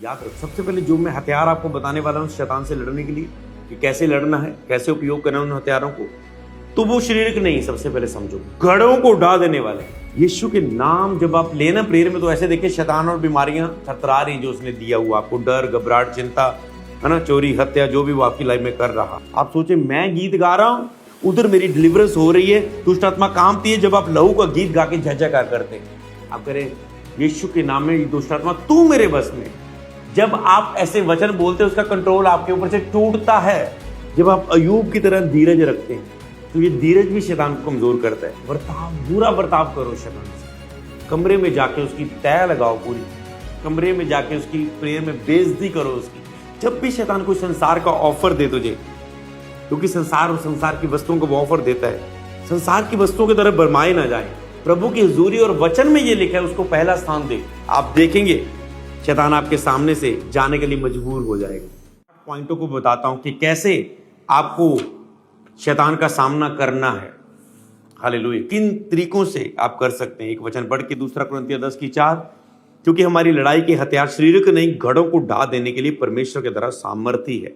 याद रख, सबसे पहले जो मैं हथियार आपको बताने वाला हूँ शैतान से लड़ने के लिए कि कैसे लड़ना है, कैसे उपयोग करना है उन हथियारों को, तो वो शारीरिक नहीं, सबसे पहले समझो गढ़ों को उड़ा देने वाले। यीशु के नाम जब आप लेना प्रेयर में, तो ऐसे देखिए शैतान और बीमारियां थरथरा रही जो उसने दिया हुआ आपको, डर, घबराहट, चिंता, है ना, चोरी, हत्या, जो भी वो आपकी लाइफ में कर रहा। आप सोचे मैं गीत गा रहा हूँ, उधर मेरी डिलीवरेंस हो रही है, दुष्ट आत्मा कामती है। जब आप लहू का गीत गा के जयजयकार करते, आप करें यीशु के नाम में दुष्ट आत्मा तू मेरे बस में। जब आप ऐसे वचन बोलते हैं, उसका कंट्रोल आपके ऊपर से टूटता है। जब आप अयूब की तरह धीरज रखते हैं, तो ये धीरज भी शैतान को कमजोर करता है। बर्ताव, बुरा बर्ताव करो शैतान से, कमरे में जाके उसकी तय लगाओ पूरी, कमरे में जाके उसकी प्रेयर में बेइज्जती करो उसकी। जब भी शैतान कोई संसार का ऑफर दे तुझे, क्योंकि संसार और संसार की वस्तुओं को वो ऑफर देता है, संसार की वस्तुओं की तरफ भरमाए ना जाए। प्रभु की हुजूरी और वचन में ये लिखा है, उसको पहला स्थान दे। आप देखेंगे शैतान आपके सामने से जाने के लिए मजबूर हो जाएगा। पॉइंटों को बताता हूं कि कैसे आपको शैतान का सामना करना है। हालेलुया। किन तरीकों से आप कर सकते हैं। एक वचन पढ़ के, दूसरा कुरिन्थियों 10:4, क्योंकि हमारी लड़ाई के हथियार शरीर के नहीं, गढ़ों को ढा देने के लिए परमेश्वर के द्वारा सामर्थी है।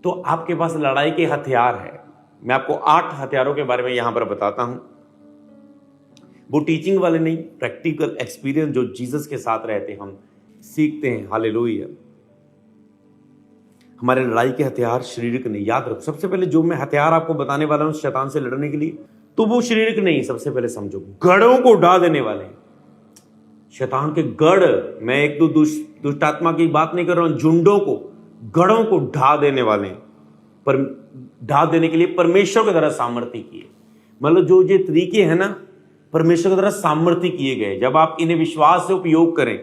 तो आपके पास लड़ाई के हथियार है। मैं आपको 8 हथियारों के बारे में यहां पर बताता हूं। वो टीचिंग वाले नहीं, प्रैक्टिकल एक्सपीरियंस जो जीसस के साथ रहते हम सीखते हैं। हालेलुया। हमारे लड़ाई के हथियार शारीरिक नहीं। याद रखो, सबसे पहले जो मैं हथियार आपको बताने वाला हूं शैतान से लड़ने के लिए, तो वो शारीरिक नहीं, सबसे पहले समझो गढ़ों को ढा देने वाले। शैतान के गढ़, मैं एक दो दुष्ट आत्मा की बात नहीं कर रहा हूं, झुंडों को, गढ़ों को ढा देने वाले, पर ढा देने के लिए परमेश्वर के द्वारा सामर्थ्य किए। मतलब जो ये तरीके हैं ना, परमेश्वर के द्वारा सामर्थ्य किए गए। जब आप इन्हें विश्वास से उपयोग करें,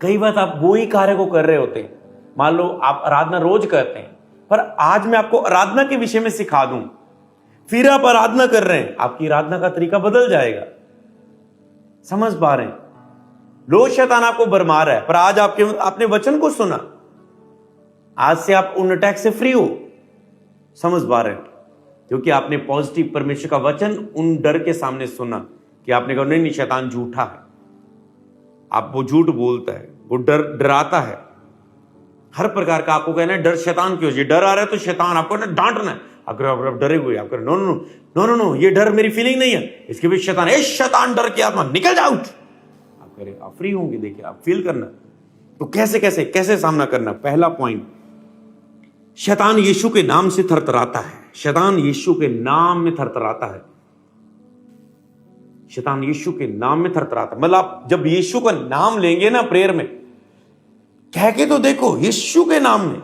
कई बार आप वो ही कार्य को कर रहे होते हैं। मान लो आप आराधना रोज करते हैं, पर आज मैं आपको आराधना के विषय में सिखा दूं, फिर आप आराधना कर रहे हैं, आपकी आराधना का तरीका बदल जाएगा। समझ पा रहे हैं? रोज शैतान आपको भरमा रहा है, पर आज आपने वचन को सुना, आज से आप उन अटैक से फ्री हो। समझ पा रहे हैं? क्योंकि आपने पॉजिटिव परमेश्वर का वचन उन डर के सामने सुना कि आपने कहा नहीं, शैतान झूठा है, आप वो झूठ बोलता है, वो डराता है। हर प्रकार का आपको कहना है डर शैतान क्यों, ये डर आ रहा है तो शैतान आपको ना डांटना है। अगर आप डरे हुए, आप no no no no no, ये डर मेरी फीलिंग नहीं है, इसके बीच शैतान है, शैतान डर की आत्मा निकल जा, आउट। आप कह रहे आप फ्री होंगे। देखिए आप फील करना, तो कैसे कैसे कैसे सामना करना। पहला पॉइंट, शैतान यीशु के नाम से थरथराता है। शैतान यीशु के नाम में थरथराता है। शैतान यीशु के नाम में थरथराता है। मतलब आप जब यीशु का नाम लेंगे ना प्रेयर में, कह के तो देखो यीशु के नाम में,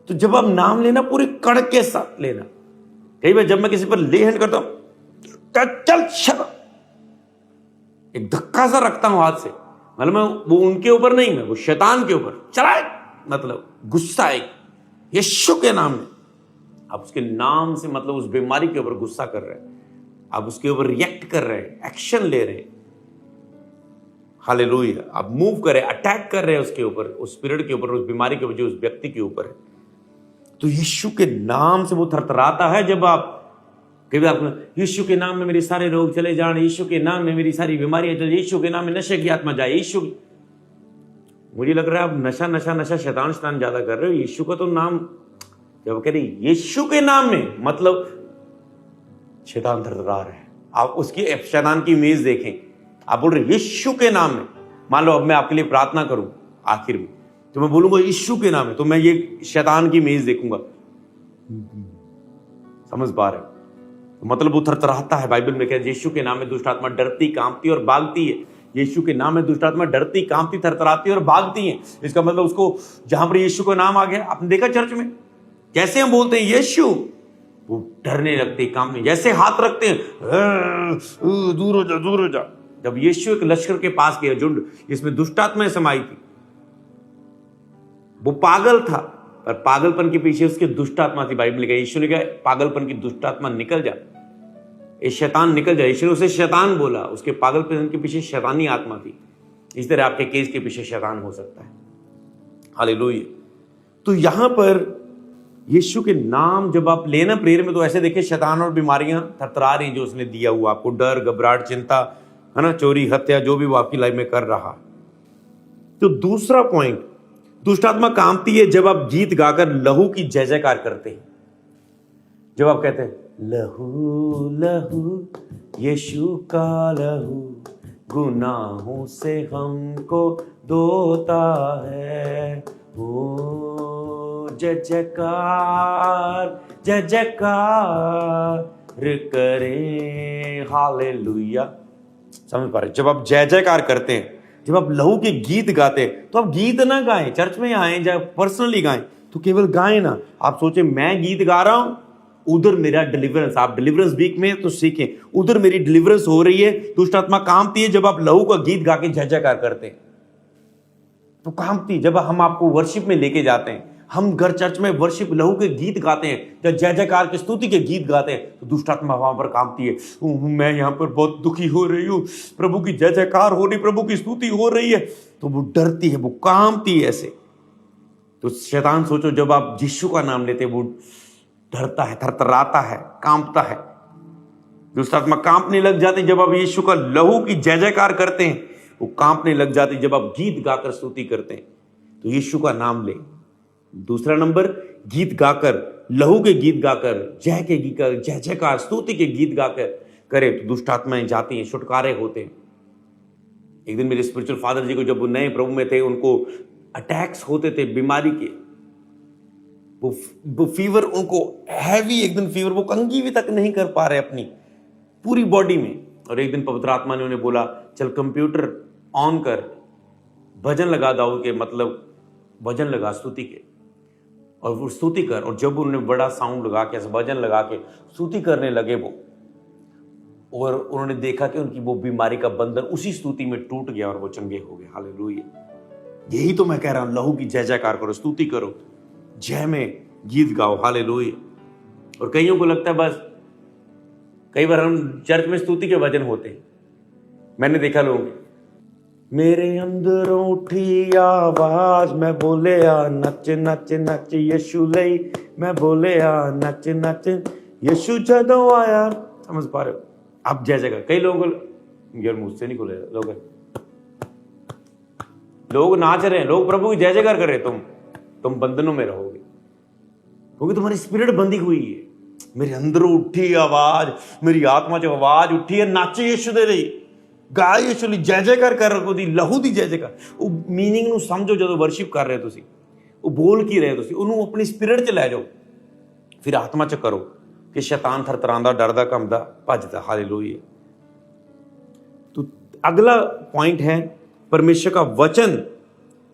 तो जब आप नाम लेना पूरे कड़क के साथ लेना। कई बार जब मैं किसी पर ले हैंड करता हूं, चल एक धक्का सा रखता हूं हाथ से, मतलब मैं वो उनके ऊपर नहीं, मैं वो शैतान के ऊपर चलाए, मतलब गुस्सा है यीशु के नाम में। आप उसके नाम से मतलब उस बीमारी के ऊपर गुस्सा कर रहे हैं, आप उसके ऊपर रिएक्ट कर रहे हैं, एक्शन ले रहे हैं। हालेलुया। आप मूव कर रहे हैं, अटैक कर रहे हैं उसके ऊपर, उस स्पिरिट के ऊपर, उस बीमारी के ऊपर जो उस व्यक्ति के ऊपर है। तो यीशु के नाम से वो थरथराता है। जब आप कभी आप यीशु के नाम में मेरे सारे रोग चले जाए, यीशु के नाम में मेरी सारी बीमारियां चले, यीशु के नाम में नशे की आत्मा जाए, यीशु। मुझे लग रहा है आप नशा नशा नशा शैतान ज्यादा कर रहे हो। यीशु का तो नाम जब कह रहे यीशु के नाम में, मतलब शैतान थरथरा रहा है। आप उसकी शैतान की इमेज देखें, आप बोल रहे यीशु के नाम में। मान लो अब मैं आपके लिए प्रार्थना करूं आखिर में, तो मैं बोलूंगा यीशु के नाम में, तो मैं ये शैतान की इमेज देखूंगा। समझ पा रहे? तो मतलब वो थरथराता है। बाइबल में कहते हैं यीशु के नाम में दुष्ट आत्मा डरती, कांपती और भागती है। यीशु के नाम में दुष्ट आत्मा डरती, कांपती, थरथराती और भागती है। इसका मतलब उसको जहां पर यीशु का नाम आ गया, आपने देखा चर्च में कैसे हम बोलते हैं यीशु, वो डरने लगते, कांपने, जैसे हाथ रखते हैं, दूर हो जा, दूर हो जा। जब यीशु एक लश्कर के पास गया, झुंड जिसमें दुष्ट आत्माएं समाई थी, वो पागल था, पर पागलपन के पीछे उसकी दुष्ट आत्मा थी। बाइबल में यीशु ने कहा पागलपन की दुष्ट आत्मा निकल जा, ये शैतान निकल जाए। यीशु ने उसे शैतान बोला, उसके पागलपन के पीछे शैतानी आत्मा थी। इस तरह आपके केस के पीछे शैतान हो सकता है। हालेलुया। तो यहां पर यीशु के नाम जब आप लेना प्रेयर में, तो ऐसे देखिए शैतान और बीमारियां थरथरा रही जो उसने दिया हुआ आपको, डर, घबराहट, चिंता, है ना, चोरी, हत्या, जो भी वो आपकी लाइफ में कर रहा। तो दूसरा पॉइंट, दुष्ट आत्मा कामती है जब आप गीत गाकर लहू की जय जयकार करते हैं। जब आप कहते हैं लहू लहू यीशु का लहू गुनाहों से हमको धोता है, ओ जय जयकार जय जयकार करें, हालेलुया। समझ पा रहे? जब आप जय जयकार करते हैं, जब आप लहू के गीत गाते हैं, तो आप गीत ना गाएं, चर्च में आए या पर्सनली गाएं, तो केवल गाएं ना। आप सोचें मैं गीत गा रहा हूं, उधर मेरा डिलीवरेंस, आप डिलीवरेंस वीक में तो सीखें, उधर मेरी डिलीवरेंस हो रही है। दुष्ट आत्मा कामती है जब आप लहू का गीत गा के जय जयकार करते हैं, तो कामती। जब हम आपको वर्शिप में लेके जाते हैं, हम घर चर्च में वर्शिप लहू के गीत गाते हैं, जब जय जयकार की स्तुति के गीत गाते हैं, तो दुष्ट आत्मा वहां पर कामती है। मैं यहां पर बहुत दुखी हो रही हूं, प्रभु की जय जयकार हो रही, प्रभु की स्तुति हो रही है, तो वो डरती है, वो कामती है ऐसे। तो शैतान सोचो, जब आप यीशु का नाम लेते हैं, वो डरता है, थरथराता है, कांपता है। दुष्ट आत्मा कांपने लग जाती जब आप यीशु का लहू की जय जयकार करते हैं, वो कांपने लग जाती जब आप गीत गाकर स्तुति करते हैं। तो यीशु का नाम ले। दूसरा नंबर, गीत गाकर, लहू के गीत गाकर, जय के गीत, जय जयकार स्तुति के गीत गाकर करे, तो दुष्ट आत्माएं जाती हैं, छुटकारे होते हैं। एक दिन मेरे स्पिरिचुअल फादर जी को, जब वो नए प्रभु में थे, उनको अटैक्स होते थे बीमारी के, वो फीवर उनको हैवी, एक दिन फीवर, वो कंघी भी तक नहीं कर पा रहे अपनी पूरी बॉडी में। और एक दिन पवित्र आत्मा ने उन्हें बोला, चल कंप्यूटर ऑन कर, भजन लगा दाऊद के, मतलब भजन लगा स्तुति के, और वो स्तुति कर। और जब उन्होंने बड़ा साउंड लगा के, भजन लगा के स्तुति करने लगे वो, और उन्होंने देखा कि उनकी वो बीमारी का बंधन उसी स्तुति में टूट गया और वो चंगे हो गए। हालेलुया। यही तो मैं कह रहा हूं, लहू की जय जयकार करो, स्तुति करो, जय में गीत गाओ। हालेलुया। और कईयों को लगता है बस, कई बार हम चर्च में स्तुति के वचन होते हैं, मैंने देखा लोग, मेरे अंदर उठी आवाज, मैं बोले आ नच नच नच यीशु लई, मैं बोले आ नच नच यीशु जदों आया। समझ पा रहे हो आप? जय जगह कई लोगों को, यार मुझसे नहीं खुले लोग नाच रहे हैं, लोग प्रभु की जय जयकार कर रहे हैं, तुम बंधनों में रहोगे, क्योंकि तुम्हारी स्पिरिट बंधी हुई है। मेरे अंदर उठी आवाज, मेरी आत्मा जो आवाज उठी है, नाचे यीशु दे रही, गाय यीशु ली, जय जयकार कर रखो दी, लहू दी जय जयकार। वो मीनिंग ਨੂੰ ਸਮਝੋ, ਜਦੋਂ ਵਰਸ਼ਿਪ ਕਰ ਰਹੇ ਤੁਸੀਂ, ਉਹ ਬੋਲ ਕੀ ਰਹੇ ਤੁਸੀਂ, ਉਹਨੂੰ ਆਪਣੀ ਸਪਿਰਿਟ 'ਚ ਲੈ ਜਾਓ, ਫਿਰ ਆਤਮਾ 'ਚ ਕਰੋ ਕਿ ਸ਼ੈਤਾਨ ਥਰਥਰਾਉਂਦਾ, ਡਰਦਾ, ਕੰਬਦਾ, ਭੱਜਦਾ। ਹਾਲੇਲੂਇਆ। तो अगला पॉइंट है, परमेश्वर का वचन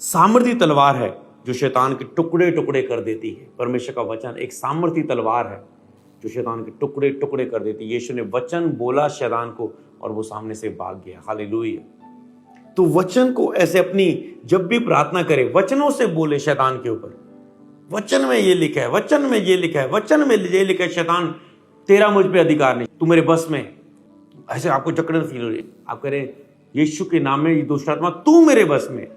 सामर्थी तलवार है जो शैतान के टुकड़े टुकड़े कर देती है। परमेश्वर का वचन एक सामर्थी तलवार है जो शैतान के टुकड़े टुकड़े कर देती है। यीशु ने वचन बोला शैतान को और वो सामने से भाग गया। हालेलुया। तो वचन को ऐसे अपनी, जब भी प्रार्थना करे, वचनों से बोले शैतान के ऊपर, वचन में ये लिखा है, वचन में ये लिखा है, वचन में ये लिखा है, शैतान तेरा मुझ पे अधिकार नहीं, तू मेरे बस में। ऐसे आपको जकड़न फील हो रही है, आप कह रहे हैं यीशु के नाम में, दुष्ट आत्मा तू मेरे बस में।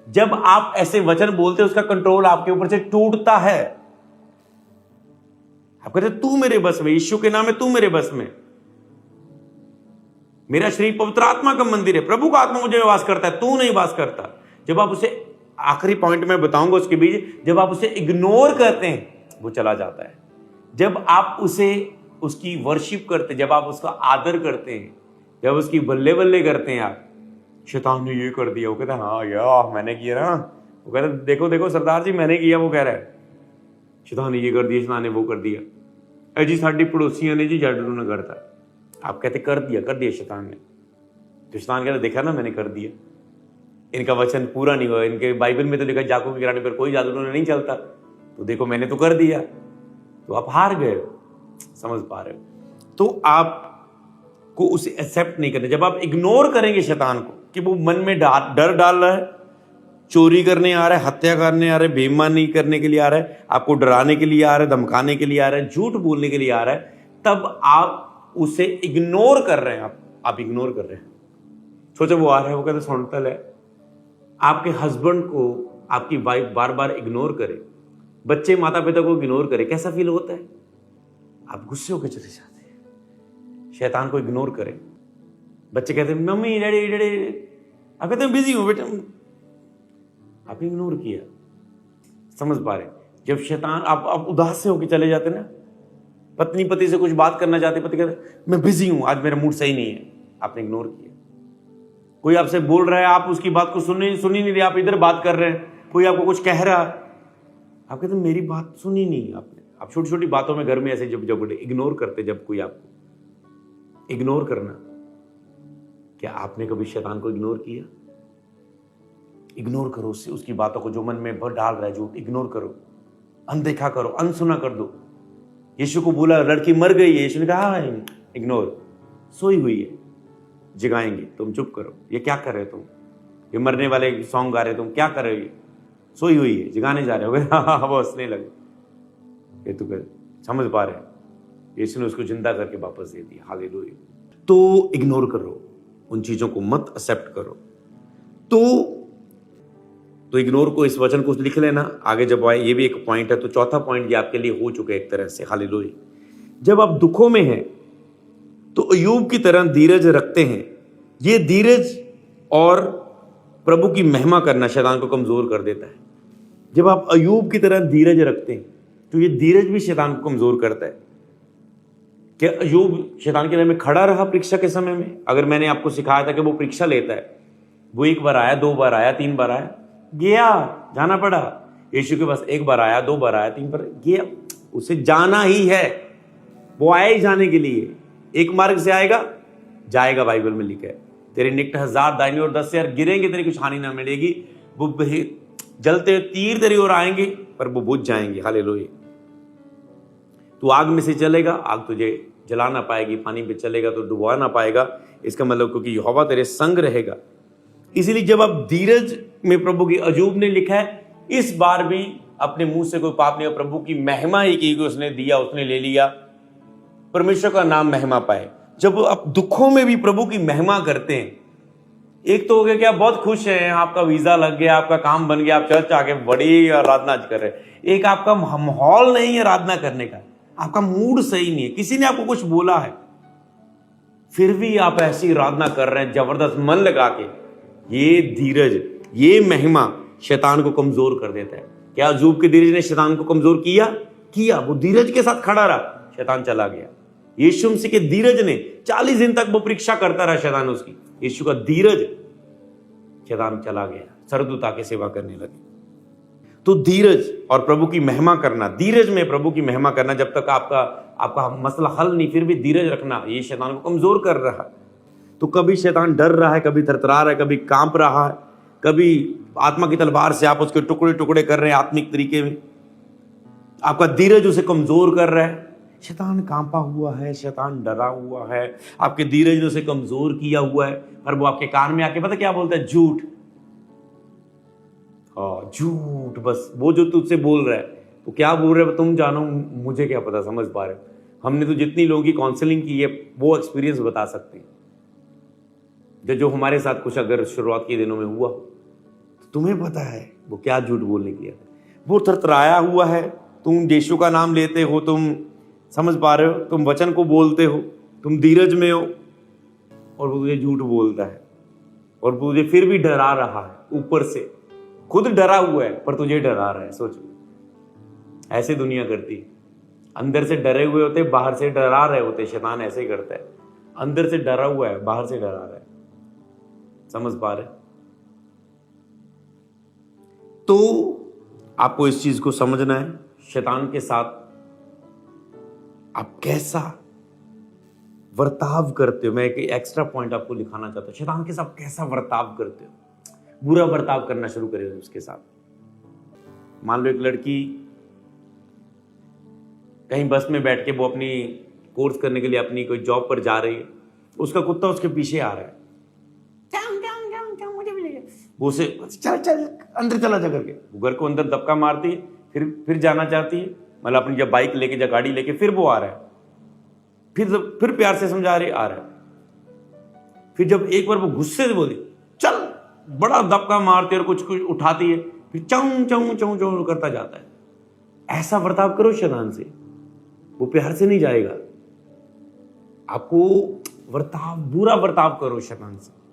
जब आप ऐसे वचन बोलते हैं, उसका कंट्रोल आपके ऊपर से टूटता है। आप कहते हैं तू मेरे बस में, यीशु के नाम में तू मेरे बस में। मेरा शरीर पवित्र आत्मा का मंदिर है, प्रभु का आत्मा मुझे वास करता है, तू नहीं वास करता। जब आप उसे, आखिरी पॉइंट में बताऊंगा उसके बीच, जब आप उसे इग्नोर करते हैं, वो चला जाता है। जब आप उसे, उसकी वर्शिप करते, जब आप उसका आदर करते हैं, जब उसकी बल्ले बल्ले करते हैं, आप, शैतान ने ये कर दिया, वो कहता है हाँ यार मैंने किया ना, वो कहता है देखो देखो सरदार जी मैंने किया, वो कह रहा है शैतान ने ये कर दिया, शैतान ने वो कर दिया, जी साड़ी पड़ोसियों ने जी जाडू ने करता। आप कहते कर दिया शैतान ने। तो शैतान कहता देखा ना मैंने कर दिया, इनका वचन पूरा नहीं हुआ, इनके बाइबल में तो लिखा जाकू की गिराने पर कोई जादू नहीं चलता, तो देखो मैंने तो कर दिया, तो आप हार गए। समझ पा रहे हो? तो आपको उसे एक्सेप्ट नहीं करना। जब आप इग्नोर करेंगे शैतान को कि वो मन में डर डाल रहा है, चोरी करने आ रहा है, हत्या करने आ रहा है, बेईमानी करने के लिए आ रहा है, आपको डराने के लिए आ रहा है, धमकाने के लिए आ रहा है, झूठ बोलने के लिए आ रहा है, तब आप उसे इग्नोर कर रहे हैं। आप इग्नोर कर रहे हैं। सोचो वो आ रहा है, वो कहते सुनता है, आपके हस्बैंड को आपकी वाइफ बार बार इग्नोर करे, बच्चे माता पिता को इग्नोर करे, कैसा फील होता है? आप गुस्से होकर चले जाते हैं। शैतान को इग्नोर करें। बच्चे कहते हैं मम्मी डैडी डैडी, आप कहते हैं बिजी हूं बेटा, आपने इग्नोर किया। समझ पा रहे? जब शैतान आप उदास से होकर चले जाते ना, पत्नी पति से कुछ बात करना चाहते, पति कहते मैं बिजी हूं, आज मेरा मूड सही नहीं है, आपने इग्नोर किया। कोई आपसे बोल रहा है, आप उसकी बात को सुन ही नहीं रहे, आप इधर बात कर रहे हैं। कोई आपको कुछ कह रहा है, आप कहते मेरी बात सुनी नहीं आपने। आप छोटी छोटी बातों में घर में ऐसे जब इग्नोर करते, जब कोई आपको इग्नोर करना, क्या आपने कभी शैतान को इग्नोर किया? इग्नोर करो उसकी बातों को, जो मन में भर डाल रहा है झूठ, इग्नोर करो, अनदेखा करो, अनसुना कर दो। यीशु को बोला लड़की मर गई है, यीशु ने कहा इग्नोर, सोई हुई है, जगाएंगे, तुम चुप करो। ये क्या कर रहे हो तुम? ये मरने वाले सॉन्ग गा रहे हो, तुम क्या कर रहे हो? ये सोई हुई है, जगाने जा रहे हो। हाँ, वो हंसने लगे। ये तो समझ पा रहे हैं, यीशु ने उसको जिंदा करके वापस दे दिया। हालेलुया। तो इग्नोर करो, उन चीजों को मत एक्सेप्ट करो। तो इग्नोर को, इस वचन को लिख लेना, आगे जब आए ये भी एक पॉइंट है। तो चौथा पॉइंट ये आपके लिए हो चुका है एक तरह से। हालेलुया। जब आप दुखों में हैं तो अय्यूब की तरह धीरज रखते हैं। ये धीरज और प्रभु की महिमा करना शैतान को कमजोर कर देता है। जब आप अय्यूब की तरह धीरज रखते हैं तो ये धीरज भी शैतान को कमजोर करता है। क्या अय्यूब शैतान के में खड़ा रहा परीक्षा के समय में? अगर मैंने आपको सिखाया था कि वो परीक्षा लेता है, वो एक बार आया, 2 बार आया, 3 बार आया, गया, जाना पड़ा। यीशु के पास 1 बार आया, 2 बार आया, 3 बार गया, उसे जाना ही है। वो आए ही जाने के लिए, एक मार्ग से आएगा, जाएगा। बाइबल में लिखा है तेरे निकट 1000 दाहिनी ओर 10,000 गिरेंगे, तेरी कुछ हानि ना मिलेगी। वो जलते तीर तेरी ओर आएंगे पर वो बुझ जाएंगे। हालेलुया। तू आग में से चलेगा, आग तुझे जला ना पाएगी, पानी पे चलेगा तो डुबा ना पाएगा। इसका मतलब क्योंकि यहोवा तेरे संग रहेगा। इसीलिए जब आप धीरज में, प्रभु की, अय्यूब ने लिखा है इस बार भी अपने मुंह से कोई पाप नहीं, प्रभु की महिमा ही की, उसने दिया, उसने ले लिया, परमेश्वर का नाम महिमा पाए। जब आप दुखों में भी प्रभु की महिमा करते हैं, एक तो हो गया कि आप बहुत खुश हैं, आपका वीजा लग गया, आपका काम बन गया, आप चर्च आके बड़ी आराधना कर रहे हैं। एक आपका माहौल नहीं है आराधना करने का, आपका मूड सही नहीं है, किसी ने आपको कुछ बोला है, फिर भी आप ऐसी आराधना कर रहे हैं जबरदस्त मन लगा के। ये धीरज, ये महिमा शैतान को कमजोर कर देता है। क्या अय्यूब के धीरज ने शैतान को कमजोर किया? वो धीरज के साथ खड़ा रहा, शैतान चला गया। यीशु मसीह के धीरज ने 40 दिन तक वो परीक्षा करता रहा शैतान उसकी। यीशु का धीरज, शैतान चला गया, सरदूत आके सेवा करने लगे। तो धीरज और प्रभु की महिमा करना, धीरज में प्रभु की महिमा करना, जब तक आपका मसला हल नहीं, फिर भी धीरज रखना, ये शैतान को कमजोर कर रहा। तो कभी शैतान डर रहा है, कभी थरथरा रहा है, कभी कांप रहा है, कभी आत्मा की तलवार से आप उसके टुकड़े टुकड़े कर रहे हैं आत्मिक तरीके में, आपका धीरज उसे कमजोर कर रहा है। शैतान कांपा हुआ है, शैतान डरा हुआ है, आपके धीरज ने उसे कमजोर किया हुआ है। पर वो आपके कान में आके पता क्या बोलता है? झूठ। हाँ, झूठ। बस वो जो तुझसे बोल रहा है, वो क्या बोल रहा है तुम जानो, मुझे क्या पता। समझ पा रहे हो? हमने तो जितनी लोगों की काउंसलिंग की है वो एक्सपीरियंस बता सकते हैं। जो हमारे साथ कुछ अगर शुरुआत के दिनों में हुआ तो तुम्हें पता है वो क्या झूठ बोलने किया। वो थरथराया हुआ है, तुम यीशु का नाम लेते हो, तुम समझ पा रहे हो, तुम वचन को बोलते हो, तुम धीरज में हो, और वो तुझे झूठ बोलता है और तुझे फिर भी डरा रहा है। ऊपर से खुद डरा हुआ है पर तुझे डरा रहा है। सोचो, ऐसे दुनिया करती है। अंदर से डरे हुए होते, बाहर से डरा रहे होते। शैतान ऐसे ही करता है, अंदर से डरा हुआ है, बाहर से डरा रहा है। समझ पा रहे? तो आपको इस चीज को समझना है, शैतान के साथ आप कैसा वर्ताव करते हो। मैं एक एक्स्ट्रा पॉइंट आपको दिखाना चाहता हूं, शैतान के साथ कैसा वर्ताव करते हो। बुरा बर्ताव करना शुरू करें उसके साथ। मान लो एक लड़की कहीं बस में बैठ के वो अपनी कोर्स करने के लिए अपनी कोई जॉब पर जा रही है, उसका कुत्ता उसके पीछे आ रहा है, वो उसे चल चल अंदर चला जा करके वो घर को अंदर दबका मारती है, फिर जाना चाहती है, मतलब अपनी जब बाइक लेके या गाड़ी लेके, फिर वो आ रहा है, फिर प्यार से समझा रही आ रहा है। फिर जब एक बार वो गुस्से से बोली चल, बड़ा दबका मारती है और कुछ कुछ उठाती है, फिर चौं चौं चौं चौं करता जाता है। ऐसा बर्ताव करो शैतान से, वो प्यार से नहीं जाएगा। आपको बुरा बर्ताव करो शैतान से।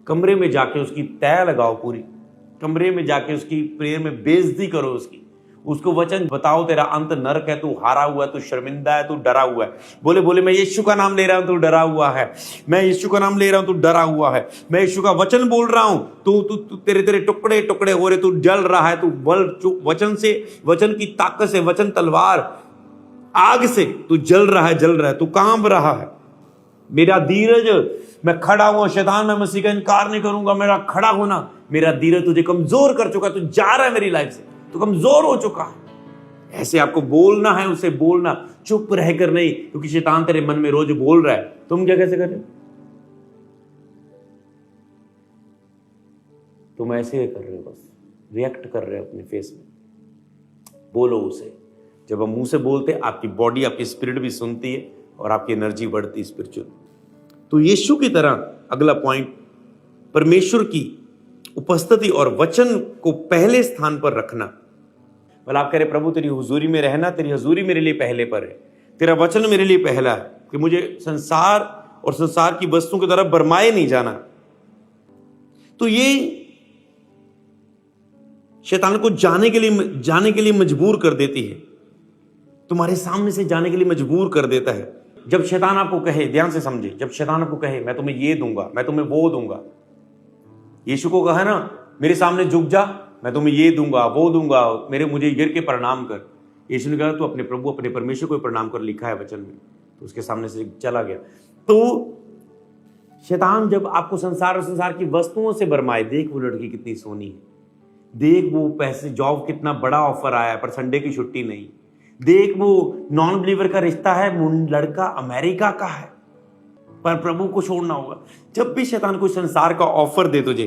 कमरे में जाके उसकी तय लगाओ पूरी, कमरे में जाके उसकी प्रेयर में बेइज्जती करो उसकी, उसको वचन बताओ तेरा अंत नरक है, तू हारा हुआ है, तू शर्मिंदा है, तू डरा हुआ है। बोले बोले मैं यीशु का नाम ले रहा हूं, तू डरा हुआ है। मैं यीशु का नाम ले रहा हूं, तू डरा हुआ है। मैं यीशु का वचन बोल रहा हूं, तू तू तू तेरे तेरे टुकड़े टुकड़े हो रहे, तू जल रहा है, तू वचन से, वचन की ताकत से, वचन तलवार आग से तू जल रहा है, तू कांप रहा है। मेरा धीरज, मैं खड़ा हुआ शैतान, मैं मसीह का इनकार नहीं करूंगा। मेरा खड़ा होना, मेरा धीरज तुझे कमजोर कर चुका, तू जा रहा है मेरी लाइफ से, तू कमजोर हो चुका है। ऐसे आपको बोलना है, उसे बोलना, चुप रहकर नहीं, क्योंकि शैतान तेरे मन में रोज बोल रहा है। तुम क्या कैसे कर रहे हो? तुम ऐसे कर रहे हो, बस रिएक्ट कर रहे हो अपने फेस में। बोलो उसे। जब हम मुंह से बोलते, आपकी बॉडी, आपकी स्पिरिट भी सुनती है और आपकी एनर्जी बढ़ती है स्पिरिचुअल। तो यीशु की तरह अगला पॉइंट, परमेश्वर की उपस्थिति और वचन को पहले स्थान पर रखना। मतलब आप कह रहे प्रभु तेरी हुजूरी में रहना, तेरी हुजूरी मेरे लिए पहले पर है, तेरा वचन मेरे लिए पहला है, कि मुझे संसार और संसार की वस्तुओं की तरफ बरमाए नहीं जाना। तो ये शैतान को जाने के लिए मजबूर कर देती है, तुम्हारे सामने से जाने के लिए मजबूर कर देता है। जब शैतान आपको कहे, ध्यान से समझे, जब शैतान आपको कहे मैं तुम्हें ये दूंगा, मैं तुम्हें वो दूंगा, यीशु को कहा ना मेरे सामने झुक जा, मैं तुम्हें ये दूंगा वो दूंगा, मुझे गिर के प्रणाम कर। यीशु ने कहा तू अपने प्रभु अपने परमेश्वर को प्रणाम कर, लिखा है वचन में। तो उसके सामने से चला गया। तो शैतान जब आपको संसार और संसार की वस्तुओं से भरमाए, देख वो लड़की कितनी सोनी है, देख वो पैसे जॉब कितना बड़ा ऑफर आया है पर संडे की छुट्टी नहीं, देख वो नॉन बिलीवर का रिश्ता है, लड़का अमेरिका का है पर प्रभु को छोड़ना होगा। जब भी शैतान को संसार का ऑफर दे तुझे,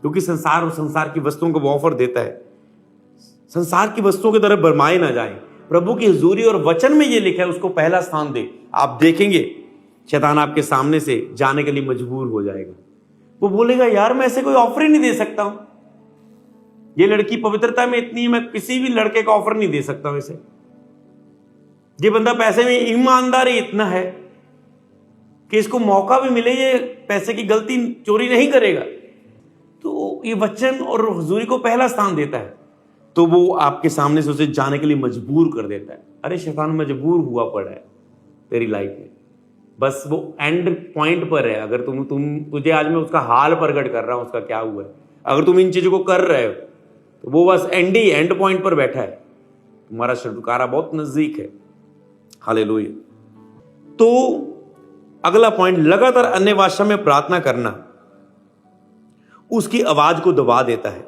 क्योंकि संसार और संसार की वस्तुओं को वो ऑफर देता है, संसार की वस्तुओं की तरफ बरमाए ना जाए, प्रभु की हुजूरी और वचन में ये लिखा है उसको पहला स्थान दे। आप देखेंगे शैतान आपके सामने से जाने के लिए मजबूर हो जाएगा। वो बोलेगा यार मैं ऐसे कोई ऑफर ही नहीं दे सकता हूं, ये लड़की पवित्रता में इतनी है, मैं किसी भी लड़के का ऑफर नहीं दे सकता हूं इसे। ये बंदा पैसे में ईमानदार ही इतना है कि इसको मौका भी मिले ये पैसे की गलती चोरी नहीं करेगा। तो ये वचन और हुजूरी को पहला स्थान देता है, तो वो आपके सामने से उसे जाने के लिए मजबूर कर देता है। अरे शैतान मजबूर हुआ पड़ा है तेरी लाइफ में, बस वो एंड पॉइंट पर है। अगर तुझे आज मैं उसका हाल प्रकट कर रहा हूं, उसका क्या हुआ है। अगर तुम इन चीजों को कर रहे हो तो वो बस एंड पॉइंट पर बैठा है, तुम्हारा छुटकारा बहुत नजदीक है। हालेलुया। तो अगला पॉइंट, लगातार अन्य भाषा में प्रार्थना करना उसकी आवाज को दबा देता है।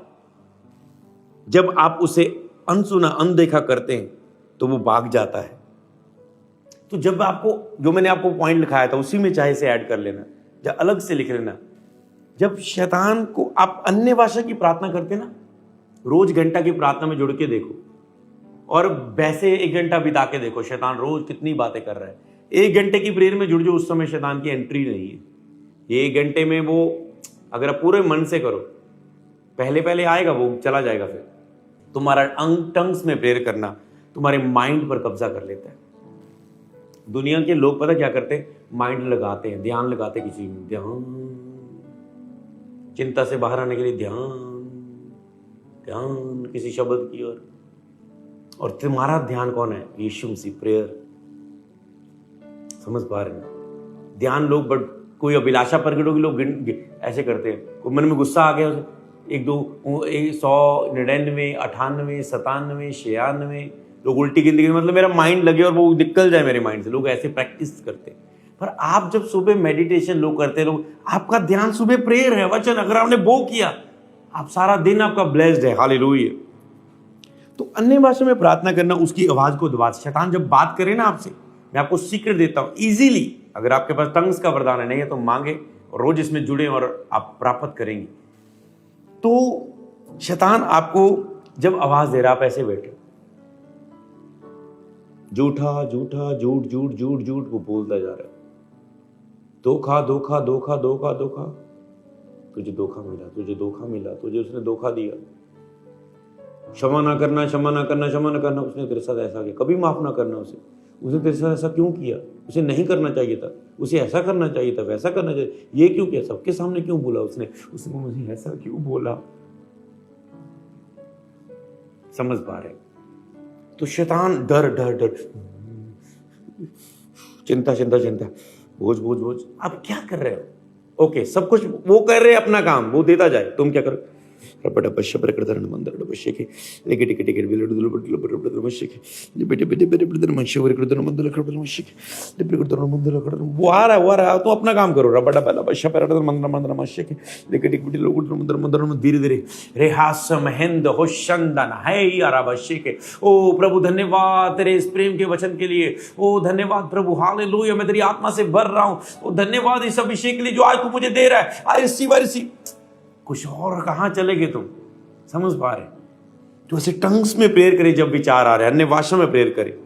जब आप उसे अनसुना अनदेखा करते हैं तो वो भाग जाता है। तो जब आपको, जो मैंने आपको पॉइंट लिखाया था उसी में चाहे से ऐड कर लेना या अलग से लिख लेना। जब शैतान को आप अन्य भाषा की प्रार्थना करते ना, रोज घंटा की प्रार्थना में जुड़ के देखो और वैसे 1 घंटा बिता के देखो शैतान रोज कितनी बातें कर रहा है। 1 घंटे की प्रेयर में जुड़ जाओ, उस समय शैतान की एंट्री नहीं है। ये 1 घंटे में वो, अगर आप पूरे मन से करो, पहले पहले आएगा, वो चला जाएगा। फिर तुम्हारा टंग्स में प्रेयर करना तुम्हारे माइंड पर कब्जा कर लेता है। दुनिया के लोग पता क्या करते हैं, माइंड लगाते हैं, ध्यान लगाते किसी में, ध्यान, चिंता से बाहर आने के लिए ध्यान किसी शब्द की ओर। और तुम्हारा ध्यान कौन है? यीशु मसीह, प्रेयर। समझ पा रहे हैं? ध्यान लोग बट कोई अभिलाषा प्रकट होगी, लोग ऐसे करते हैं। कोई मन में गुस्सा आ गया, 1 2 100 99 98 97 96 लोग उल्टी गिनती, मतलब मेरा माइंड लगे और वो निकल जाए मेरे माइंड से। लोग ऐसे प्रैक्टिस करते हैं। पर आप जब सुबह मेडिटेशन लोग करते हैं, लोग, आपका ध्यान सुबह प्रेयर है, वचन, अगर आपने वो किया, आप सारा दिन आपका ब्लेस्ड है। हालेलुया। तो अन्य भाषा में प्रार्थना करना उसकी आवाज को दबा। शैतान जब बात करे ना आपसे, मैं आपको सीक्रेट देता हूं इजीली, अगर आपके पास टंग्स का वरदान है, नहीं है तो मांगे और रोज इसमें जुड़े और आप प्राप्त करेंगे। तो शैतान आपको जब आवाज दे रहा, आप ऐसे बैठे, झूठा झूठा झूठ झूठ झूठ झूठ वो बोलता जा रहा है, धोखा धोखा धोखा धोखा धोखा, तुझे धोखा मिला, तुझे धोखा मिला, तुझे उसने धोखा दिया, क्षमा ना करना, क्षमा ना करना, क्षमा ना करना, उसने तेरे साथ ऐसा किया, कभी माफ ना करना उसे, उसने तेरे साथ ऐसा क्यों किया, उसे नहीं करना चाहिए था, उसे ऐसा करना चाहिए था, वैसा करना चाहिए, ये क्यों किया, सबके सामने क्यों बोला उसने मुझे ऐसा क्यों बोला। समझ पा रहे? तो शैतान डर डर डर, चिंता चिंता चिंता, बोझ बोझ बोझ। आप क्या कर रहे हो? ओके, सब कुछ वो कर रहे हैं, अपना काम वो देता जाए, तुम क्या करो? वो आ रहा है, तो अपना काम करो। धीरे धीरे ओ प्रभु धन्यवाद तेरे इस प्रेम के वचन के लिए। ओ धन्यवाद प्रभु, हालेलुया, मैं तेरी आत्मा से भर रहा हूँ। ओ धन्यवाद इस अभिषेक के लिए जो आज तू मुझे दे रहा है। I receive. कुछ और कहां चले गए तुम? समझ पा रहे? तो ऐसे टंग्स में प्रेयर करे, जब विचार आ रहे हैं अन्य भाषा में प्रेयर करे,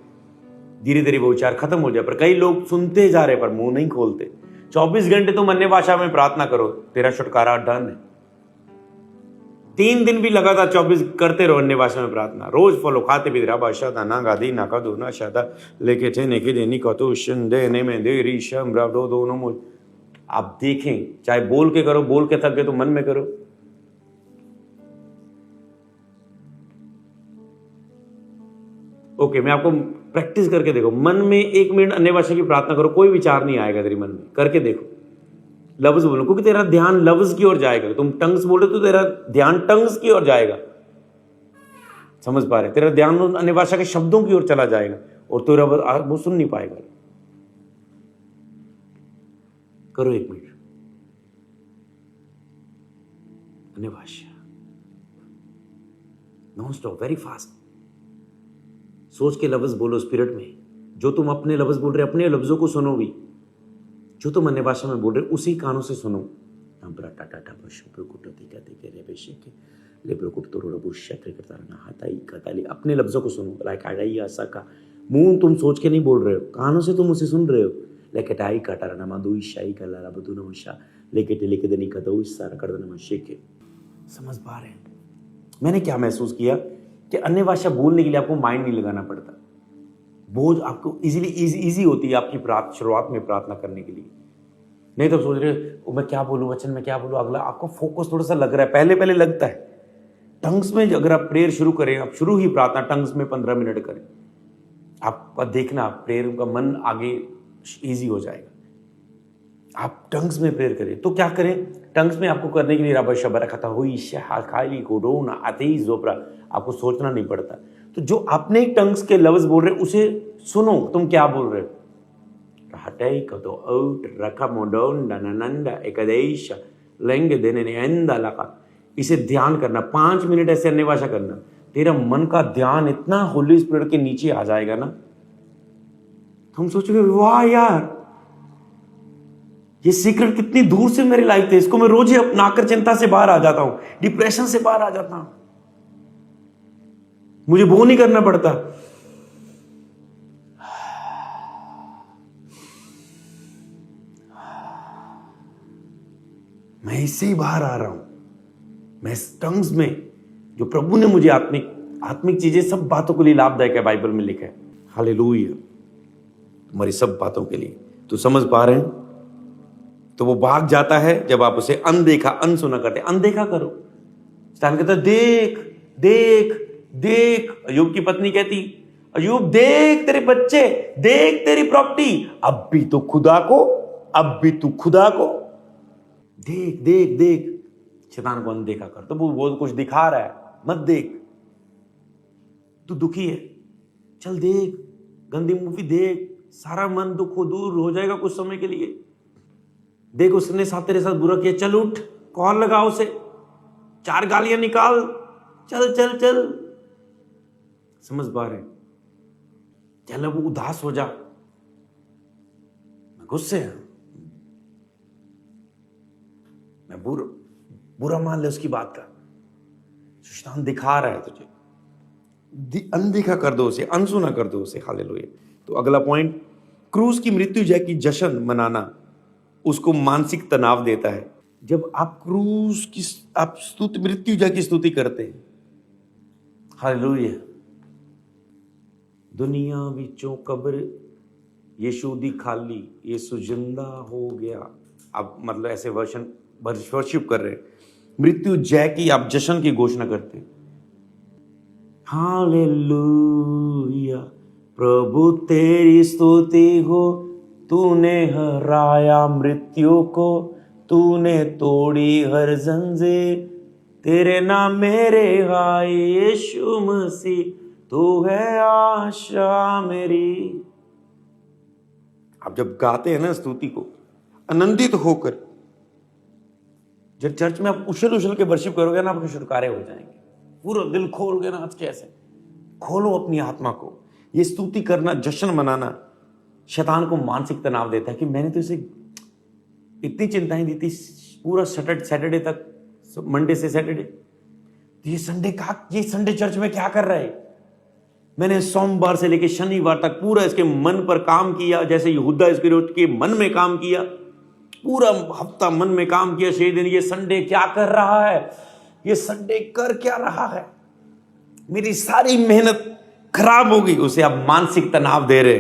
धीरे धीरे वो विचार खत्म हो जाए। पर कई लोग सुनते जा रहे पर मुंह नहीं खोलते। 24 घंटे तुम अन्य भाषा में प्रार्थना करो, तेरा छुटकारा डन है। 3 दिन भी लगातार 24 करते रहो अन्य भाषा में प्रार्थना, रोज फॉलो। खाते भी रहा भाषा ना गादी ना का दो ना शादा लेके थे नेके देनी कतो दे ने में दे री शम रा दो दोनों मुझ। आप देखें, चाहे बोल के करो, बोल के थक गए तो मन में करो। ओके, मैं आपको प्रैक्टिस करके देखो। मन में 1 मिनट अन्य भाषा की प्रार्थना करो, कोई विचार नहीं आएगा तेरे मन में। करके देखो, लफ्ज बोलो, क्योंकि तेरा ध्यान लफ्ज की ओर जाएगा। तुम टंग्स बोलो तो तेरा ध्यान टंग्स की ओर जाएगा। समझ पा रहे? तेरा ध्यान अन्य भाषा के शब्दों की ओर चला जाएगा और तेरा वो सुन नहीं पाएगा। करो 1 मिनट अन्य भाषा, नॉन स्टॉप, वेरी फास्ट। सोच के लफ्ज बोलो स्पिरिट में। जो तुम अपने लफ्ज बोल रहे, अपने लफ्जों को सुनो भी। जो तुम अन्य भाषा में बोल रहे उसी कानों से सुनो। अपने लफ्जों को सुनो। मुंह तुम सोच के नहीं बोल रहे हो, कानों से तुम उसे सुन रहे हो। समझ पा रहे हैं? मैंने क्या महसूस किया कि अन्य भाषा बोलने के लिए आपको माइंड नहीं लगाना पड़ता। बोझ आपको इजी होती है आपकी शुरुआत में प्रार्थना करने के लिए। नहीं तो सोच रहे मैं क्या बोलूं, वचन में क्या बोलूं, अगला आपको फोकस थोड़ा सा लग रहा है, पहले लगता है। टंग्स में अगर आप प्रेयर शुरू करें, आप शुरू ही प्रार्थना टंग्स में 15 मिनट करें, आप देखना प्रेयर का मन आगे इजी हो जाएगा। आप टंग्स में प्रेयर करें तो क्या करें? टंग्स में आपको करने के लिए आपको सोचना नहीं पड़ता। तो जो अपने टंग्स के लफ्ज बोल रहे उसे सुनो, तुम क्या बोल रहे हो। इसे ध्यान करना, 5 मिनट ऐसे अन्य भाषा करना। तेरा मन का ध्यान इतना होली स्पिरिट के नीचे आ जाएगा ना, तुम सोचोगे वाह यार, ये सीक्रेट कितनी दूर से मेरी लाइफ थी। इसको मैं रोज ही अपनाकर चिंता से बाहर आ जाता हूं, डिप्रेशन से बाहर आ जाता हूं। मुझे वो नहीं करना पड़ता। मैं इससे ही बाहर आ रहा हूं। मैं इस टंग्स में जो प्रभु ने मुझे आत्मिक चीजें, सब बातों के लिए लाभदायक है, बाइबल में लिखा है। हालेलुया, तुम्हारी सब बातों के लिए। तो समझ पा रहे हैं? तो वो भाग जाता है जब आप उसे अनसुना करते। अनदेखा करो। शैतान कहता देख देख देख। अय्यूब की पत्नी कहती, अय्यूब देख तेरे बच्चे, देख तेरी प्रॉपर्टी, अब भी तू खुदा को देख देख देख। शैतान को अनदेखा कर। तो वो कुछ दिखा रहा है, मत देख। तू दुखी है, चल देख गंदी मूवी देख, सारा मन दुख दूर हो जाएगा कुछ समय के लिए। देख उसने तेरे साथ बुरा किया, चल उठ, कॉल लगा उसे, 4 गालियां निकाल, चल चल चल। समझ पा रहे? चल वो उदास हो जा, मैं गुस्से है, मैं बुरा मान ले उसकी बात का। शैतान दिखा रहा है तुझे, अनदेखा कर दो उसे, अनसुना कर दो उसे। हालेलुया। तो अगला पॉइंट, क्रूस की मृत्यु जय की जश्न मनाना उसको मानसिक तनाव देता है। जब आप क्रूस की मृत्यु जय की स्तुति करते हैं, हालेलुया, दुनिया विचों कब्र यीशु दी खाली, यीशु जिंदा हो गया। आप मतलब ऐसे वर्शिप कर रहे हैं, मृत्यु जय की आप जश्न की घोषणा करते हैं। हालेलुया, प्रभु तेरी स्तुति हो। तूने हराया मृत्यु को, तूने तोड़ी हर जंजीर। तेरे नाम मेरे हाय यीशु मसीह, तू है आशा मेरी। आप जब गाते हैं ना स्तुति को आनंदित होकर, जब चर्च में आप उछल उछल के वर्शिप करोगे ना, आपके छुटकारे हो जाएंगे। पूरा दिल खोल के ना, आज कैसे खोलो अपनी आत्मा को। ये स्तुति करना, जश्न मनाना शैतान को मानसिक तनाव देता है कि मैंने तो इसे इतनी चिंताएं दी थी पूरा सैटरडे तक, मंडे से सैटरडे, तो ये संडे चर्च में क्या कर रहा है। मैंने सोमवार से लेकर शनिवार तक पूरा इसके मन पर काम किया, जैसे यहूदा इस्करियोत के मन में काम किया, पूरा हफ्ता मन में काम किया 6 दिन। ये संडे क्या कर रहा है, ये संडे कर क्या रहा है, मेरी सारी मेहनत खराब हो गई। उसे आप मानसिक तनाव दे रहे,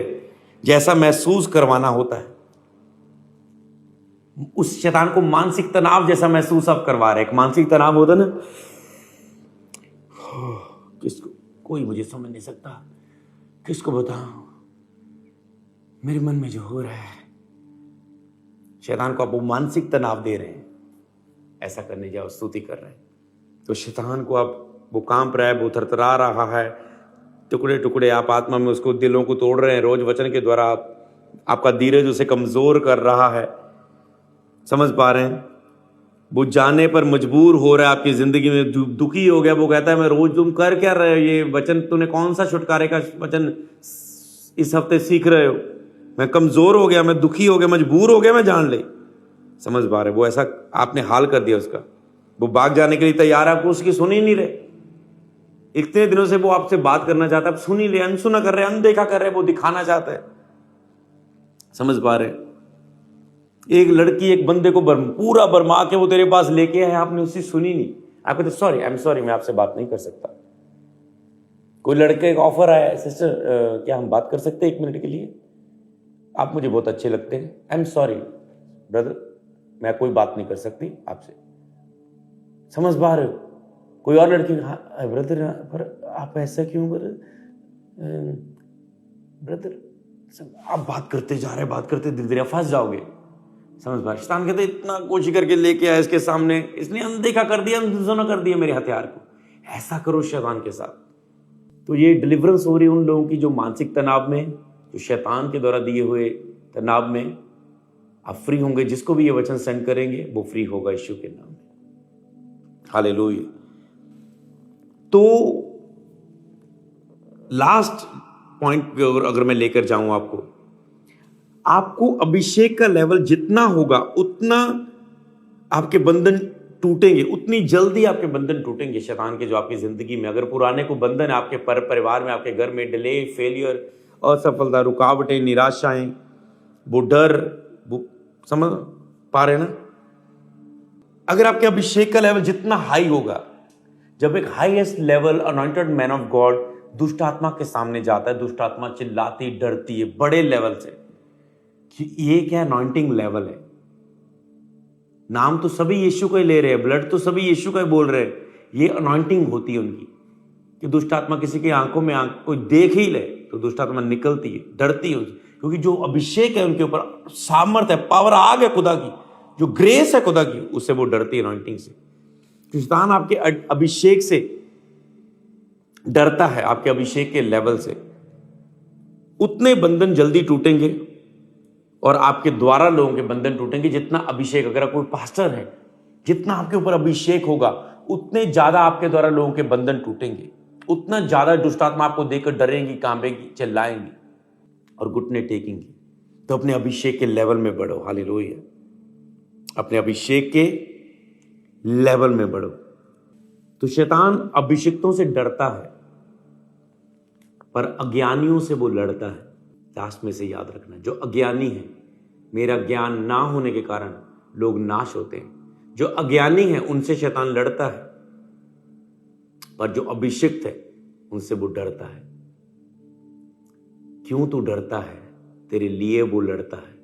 जैसा महसूस करवाना होता है उस शैतान को, मानसिक तनाव जैसा महसूस आप करवा रहे। एक मानसिक तनाव होता ना, किसको, कोई मुझे समझ नहीं सकता, किसको बताऊं मेरे मन में जो हो रहा है। शैतान को आप वो मानसिक तनाव दे रहे हैं, ऐसा करने जाओ स्तुति कर रहे हैं तो शैतान को आप, वो कांप रहा है, वो थरथरा रहा है, टुकड़े टुकड़े आप आत्मा में उसको, दिलों को तोड़ रहे हैं। रोज वचन के द्वारा आपका धीरज उसे कमजोर कर रहा है। समझ पा रहे हैं? वो जाने पर मजबूर हो रहा है, आपकी जिंदगी में दुखी हो गया। वो कहता है मैं रोज, तुम कर क्या रहे हो, ये वचन तूने कौन सा छुटकारे का वचन इस हफ्ते सीख रहे हो। मैं कमजोर हो गया, मैं दुखी हो गया, मजबूर हो गया, मैं जान ले। समझ पा रहे? वो ऐसा आपने हाल कर दिया उसका, वो भाग जाने के लिए तैयार है, आपको उसकी सुन ही नहीं रहे। इतने दिनों से वो आपसे बात करना चाहता है, आप सुन ही ले, अनसुना कर रहे, अनदेखा कर रहे, वो दिखाना चाहता है। समझ पा रहे? एक लड़की एक बंदे को पूरा बरमा के वो तेरे पास लेके आए, आपने उसकी सुनी नहीं। आप कहते सॉरी, आई एम सॉरी, मैं आपसे बात नहीं कर सकता। कोई लड़के एक ऑफर आया, सिस्टर क्या हम बात कर सकते हैं 1 मिनट के लिए, आप मुझे बहुत अच्छे लगते हैं, आई एम सॉरी ब्रदर, मैं कोई बात नहीं कर सकती आपसे। समझ पा रहे हो? कोई और लड़की, हाँ ब्रदर, पर आप ऐसा क्यों ब्रदर, आप बात करते जा रहे, बात करते धीरे धीरे फंस जाओगे। समझ पा? शैतान कहते इतना कोशिश करके लेके आया इसके सामने, इसने अनदेखा कर दिया, अनसुना कर दिया मेरे हथियार को। ऐसा करो शैतान के साथ, तो ये डिलीवरेंस हो रही है उन लोगों की जो मानसिक तनाव में, जो शैतान के द्वारा दिए हुए तनाव में आप फ्री होंगे। जिसको भी ये वचन सेंड करेंगे वो फ्री होगा यीशु के नाम में। हालेलुया। तो लास्ट पॉइंट अगर मैं लेकर जाऊं आपको अभिषेक का लेवल जितना होगा उतना आपके बंधन टूटेंगे, उतनी जल्दी आपके बंधन टूटेंगे शैतान के जो आपकी जिंदगी में। अगर पुराने को बंधन आपके परिवार में, आपके घर में डिले, फेलियर, असफलता, रुकावटें, निराशाएं, वो डर, वो समझ पा रहे ना? अगर आपके अभिषेक का लेवल जितना हाई होगा, जब एक highest level anointed man of God दुष्ट आत्मा के सामने जाता है, दुष्ट आत्मा चिल्लाती, डरती है बड़े लेवल से कि ये क्या अनॉइंटिंग लेवल है। नाम तो सभी यीशु का ही ले रहे हैं, ब्लड तो सभी यीशु का ही बोल रहे हैं। ये अनॉइंटिंग होती है उनकी कि दुष्ट आत्मा किसी की आंखों में कोई देख ही ले तो दुष्ट आत्मा निकलती है, डरती है, क्योंकि जो अभिषेक है उनके ऊपर, सामर्थ्य है, पावर आ गया खुदा की, जो ग्रेस है खुदा की, उससे वो डरती है अनॉइंटिंग से। शैतान आपके अभिषेक से डरता है, आपके अभिषेक के लेवल से। उतने बंधन जल्दी टूटेंगे और आपके द्वारा लोगों के बंधन टूटेंगे जितना अभिषेक, अगर कोई पास्टर है, जितना आपके ऊपर अभिषेक होगा उतने ज्यादा आपके द्वारा लोगों के बंधन टूटेंगे, उतना ज्यादा दुष्ट आत्मा आपको देखकर डरेंगी, कांपेंगी, चिल्लाएंगी और घुटने टेकेंगी। तो अपने अभिषेक के लेवल में बढ़ो। हालेलुया। अपने अभिषेक के लेवल में बढ़ो। तो शैतान अभिषिक्तों से डरता है पर अज्ञानियों से वो लड़ता है। लास्ट में से याद रखना, जो अज्ञानी है, मेरा ज्ञान ना होने के कारण लोग नाश होते हैं। जो अज्ञानी है उनसे शैतान लड़ता है, पर जो अभिषिक्त है उनसे वो डरता है। क्यों तू डरता है? तेरे लिए वो लड़ता है।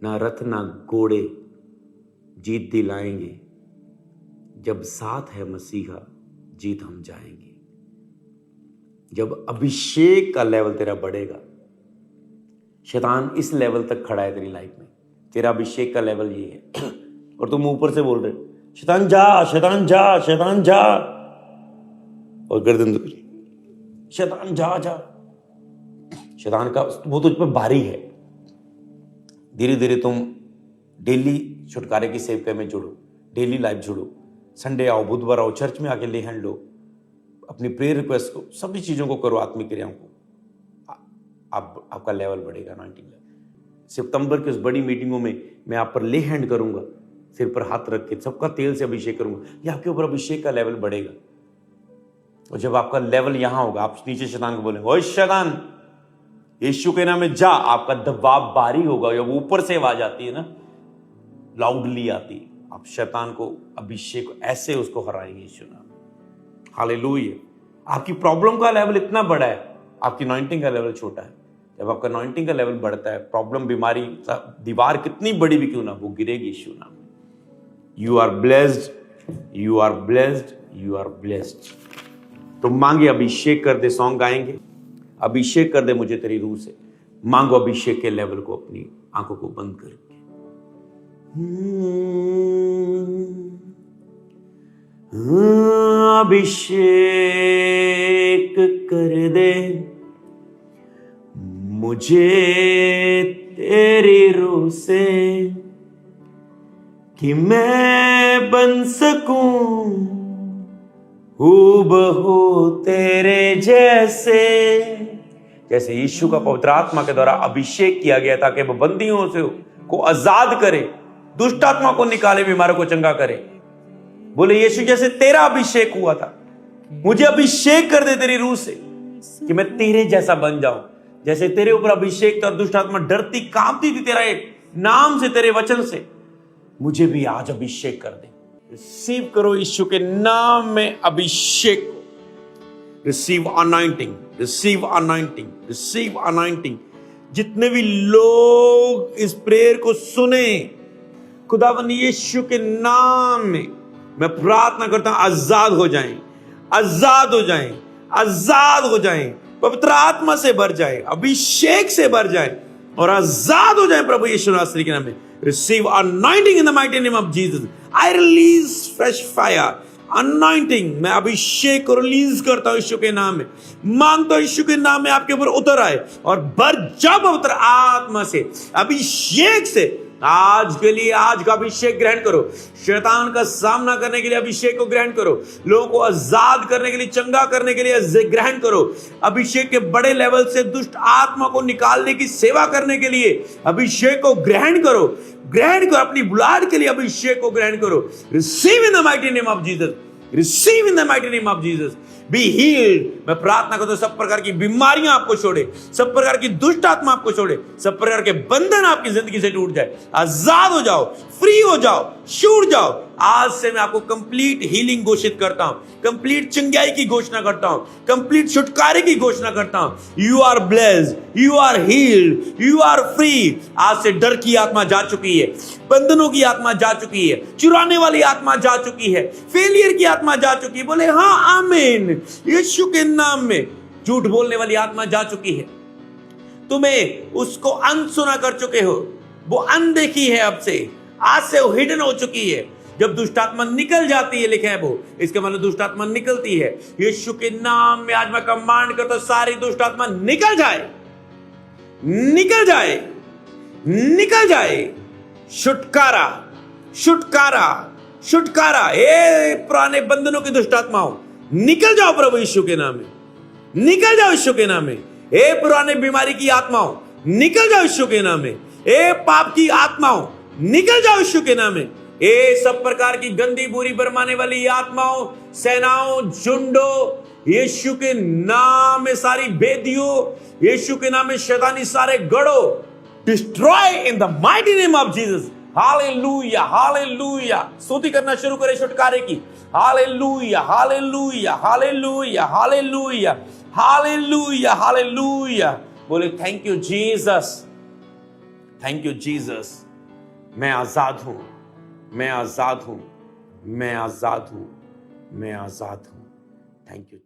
ना रथ ना घोड़े जीत दिलाएंगे, जब साथ है मसीहा जीत हम जाएंगे। जब अभिषेक का लेवल तेरा बढ़ेगा, शैतान इस लेवल तक खड़ा है तेरी लाइफ में, तेरा अभिषेक का लेवल ये है, और तुम ऊपर से बोल रहे शैतान जा, शैतान जा, शैतान जा, और गर्दन दुख रही, शैतान जा जा। शैतान का वो तुझ पर भारी है। धीरे धीरे तुम डेली छुटकारे की सेवकाई में जुड़ो, डेली लाइफ जुड़ो, संडे आओ, बुधवार आओ, चर्च में आके ले हैंड लो, अपनी प्रेयर रिक्वेस्ट को, सभी चीजों को करो, आत्मिक क्रियाओं को, आपका लेवल बढ़ेगा। 19 सितंबर की उस बड़ी मीटिंगों में मैं आप पर ले हैंड करूंगा, सिर पर हाथ रख के सबका तेल से अभिषेक करूंगा, ये आपके ऊपर अभिषेक का लेवल बढ़ेगा। और जब आपका लेवल यहां होगा, आप नीचे शैतान को बोलेंगे ओए शैतान, यीशु के नाम में जा, आपका दबाव भारी होगा। जब ऊपर से आवाज आती है ना, लाउडली आती है, आप शैतान को, अभिषेक को ऐसे उसको हराएंगे यीशु नाम। हालेलुया। आपकी प्रॉब्लम का लेवल इतना बड़ा है, आपकी अनॉइंटिंग का लेवल छोटा है। जब आपका अनॉइंटिंग का लेवल बढ़ता है, प्रॉब्लम, बीमारी, दीवार कितनी बड़ी भी क्यों ना, वो गिरेगी यीशु नाम। You are blessed, you are blessed, you are blessed. तो मांगे अभिषेक कर दे, सॉन्ग गाएंगे, अभिषेक कर दे मुझे तेरी रूह से। मांगो अभिषेक के लेवल को, अपनी आंखों को बंद करके। अभिषेक कर दे मुझे तेरी रूह से, कि मैं बन सकूं हूबहू तेरे जैसे। जैसे यीशु का पवित्र आत्मा के द्वारा अभिषेक किया गया ताकि वह बंदियों से को आजाद करे, दुष्ट आत्मा को निकाले, बीमारों को चंगा करे। बोले यीशु जैसे तेरा अभिषेक हुआ था, मुझे अभिषेक कर दे तेरी रूह से, कि मैं तेरे जैसा बन जाऊं। जैसे तेरे ऊपर अभिषेक था, दुष्ट आत्मा डरती कांपती थी तेरा एक नाम से, तेरे वचन से, मुझे भी आज अभिषेक कर दे। रिसीव करो यीशु के नाम में अभिषेक को। Receive anointing, receive anointing, receive anointing. जितने भी लोग इस प्रेयर को सुने, खुदावन यीशु के नाम में मैं प्रार्थना करता हूं, आजाद हो जाएं, आजाद हो जाएं, आजाद हो जाएं, पवित्र आत्मा से भर जाए, अभिषेक से भर जाए और आजाद हो जाए प्रभु यीशु नासरी के नाम में। Receive anointing in the mighty name of Jesus. I release fresh fire, anointing, मैं अभिषेक को रिलीज करता हूं यीशु के नाम में। मांगता हूं यीशु के नाम में आपके ऊपर उतर आए और भर जा पवित्र आत्मा से, अभिषेक से। आज के लिए आज का अभिषेक ग्रहण करो, शैतान का सामना करने के लिए अभिषेक को ग्रहण करो, लोगों को आजाद करने के लिए, चंगा करने के लिए ग्रहण करो, अभिषेक के बड़े लेवल से दुष्ट आत्मा को निकालने की सेवा करने के लिए अभिषेक को ग्रहण करो, ग्रहण करो, अपनी बुलाहट के लिए अभिषेक को ग्रहण करो। Receive in the mighty name of Jesus, receive in the mighty name of Jesus. Be healed. मैं प्रार्थना करता हूं सब प्रकार की बीमारियां आपको छोड़े, सब प्रकार की दुष्ट आत्मा आपको छोड़े, सब प्रकार के बंधन आपकी जिंदगी से टूट जाए, आजाद हो जाओ, फ्री हो जाओ, छूट जाओ। आज से मैं आपको कंप्लीट हीलिंग घोषित करता हूं, कंप्लीट चंगाई की घोषणा करता हूं, कंप्लीट छुटकारे की घोषणा करता हूं। You are blessed, you are healed, you are free. आज से डर की आत्मा जा चुकी है, बंधनों की आत्मा जा चुकी है, चुराने वाली आत्मा जा चुकी है, फेलियर की आत्मा जा चुकी है। बोले हाँ आमीन। यीशु के नाम में झूठ बोलने वाली आत्मा जा चुकी है, तुम्हें उसको अनसुना कर चुके हो, वो अनदेखी है, अब से आज से वो हिडन हो चुकी है। जब दुष्ट आत्मा निकल जाती है, लिखे है वो, इसके मतलब दुष्ट आत्मा निकलती है। यीशु के नाम में आज मैं कमांड करता हूं, सारी दुष्ट आत्मा निकल जाए, निकल जाए, निकल जाए। छुटकारा, छुटकारा, छुटकारा। ए पुराने बंधनों की दुष्ट आत्माओं निकल जाओ प्रभु यीशु के नाम में, निकल जाओ यीशु के नाम में। ए पुराने बीमारी की आत्माओं निकल जाओ यीशु के नाम में। ए पाप की आत्माओं निकल जाओ यीशु के नाम में। ए सब प्रकार की गंदी बुरी बरमाने वाली आत्माओं, सेनाओं, झुंडों, यीशु के नाम में सारी बेदियों, यीशु के नाम में शैतानी सारे गढ़ों, destroy in the mighty name of Jesus. Hallelujah, hallelujah. स्तुति करना शुरू करें छुटकारे की। Hallelujah, hallelujah, hallelujah, hallelujah, hallelujah, hallelujah. बोले thank you Jesus, thank you Jesus. मैं आजाद हूं, मैं आजाद हूं, मैं आजाद हूं, मैं आजाद हूं। Thank you.